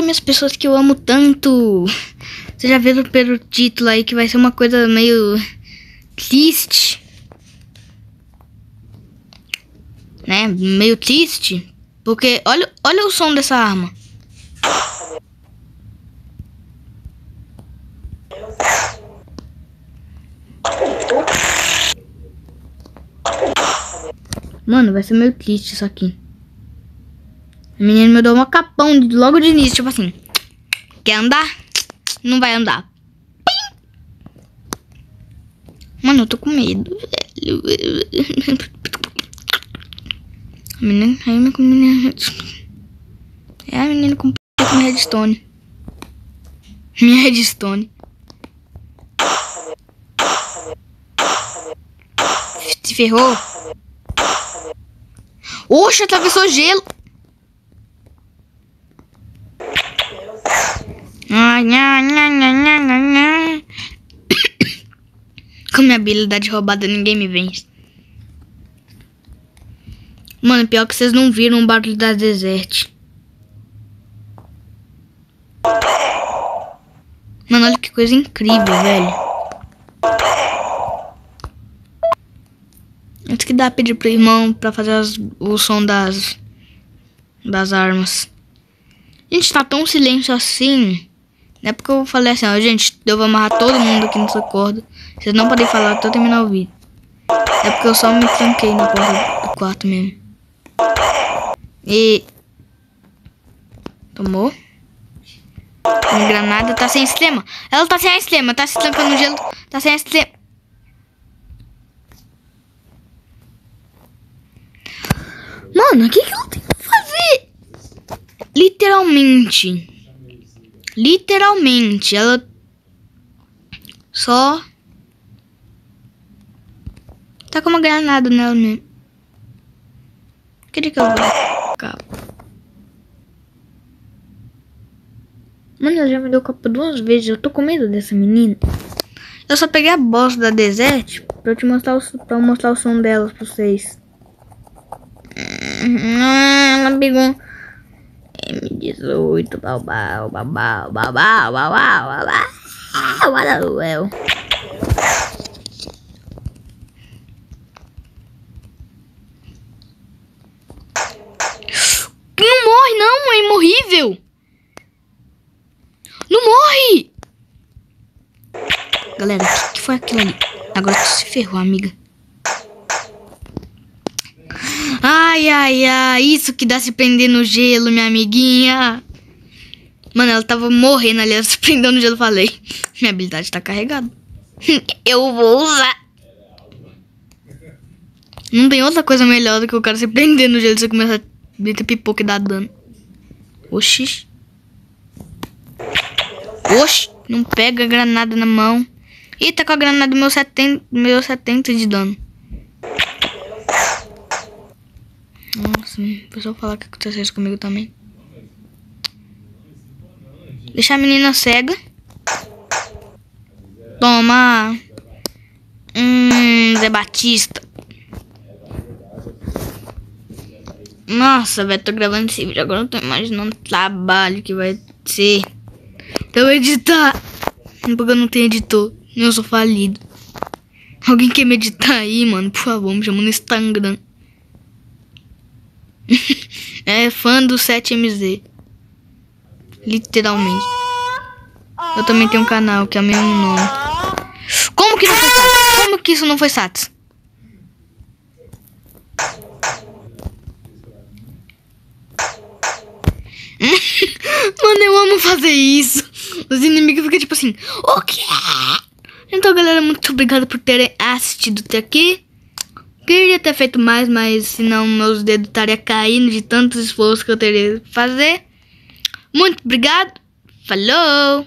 Fala, minhas pessoas que eu amo tanto. Você já viu pelo título aí que vai ser uma coisa meio triste, né? Meio triste, porque olha o som dessa arma. Mano, vai ser meio triste isso aqui. O menino me deu uma capão logo de início, tipo assim. Quer andar? Não vai andar. Pim! Mano, eu tô com medo, velho. A menina é a menina com redstone. Minha redstone. Se ferrou. Oxe, atravessou gelo. Com minha habilidade roubada, ninguém me vence. Mano, pior que vocês não viram o barulho da Desert. Mano, olha que coisa incrível, velho. Antes que dá pra pedir pro irmão pra fazer o som das armas. Gente, tá tão silêncio assim. Não é porque eu falei assim, ó, gente, eu vou amarrar todo mundo aqui nessa corda. Vocês não podem falar até eu terminar o vídeo. É porque eu só me tranquei na porta do quarto mesmo. E... tomou. Minha granada tá sem extrema. Ela tá sem extrema, tá se trancando no gelo. Tá sem extrema. Mano, o que eu tenho que fazer? Literalmente, ela só tá com uma granada nela mesmo. Queria que eu vou ficar. Mano, ela já me deu capa 2 vezes. Eu tô com medo dessa menina. Eu só peguei a bosta da Desert pra eu te mostrar o som dela pra vocês. Ela pegou M18, babau. Não morre não, é imorrível. Não morre. Galera, o que foi aquilo ali? Agora tu se ferrou, amiga. Ai, isso que dá se prender no gelo, minha amiguinha. Mano, ela tava morrendo ali, ela se prendeu no gelo, falei. Minha habilidade tá carregada. Eu vou usar. Não tem outra coisa melhor do que o cara se prender no gelo e você começa a meter pipoca e dar dano. Oxi. Oxi, não pega a granada na mão. Ih, tá com a granada meu 70 de dano. Nossa, o pessoal falar que aconteceu isso comigo também. Deixar a menina cega. Toma. Zé Batista. Nossa, velho, tô gravando esse vídeo. Agora eu tô imaginando o trabalho que vai ser. Então eu vou editar. Porque eu não tenho editor. Eu sou falido. Alguém quer me editar aí, mano? Por favor, me chama no Instagram. É fã do 7MZ. Literalmente. Eu também tenho um canal que é o mesmo nome. Como que não foi Satos? Como que isso não foi Satos? Mano, eu amo fazer isso. Os inimigos ficam tipo assim, o quê? Então, galera, muito obrigado por terem assistido até aqui. Queria ter feito mais, mas senão meus dedos estariam caindo de tanto esforço que eu teria que fazer. Muito obrigado. Falou!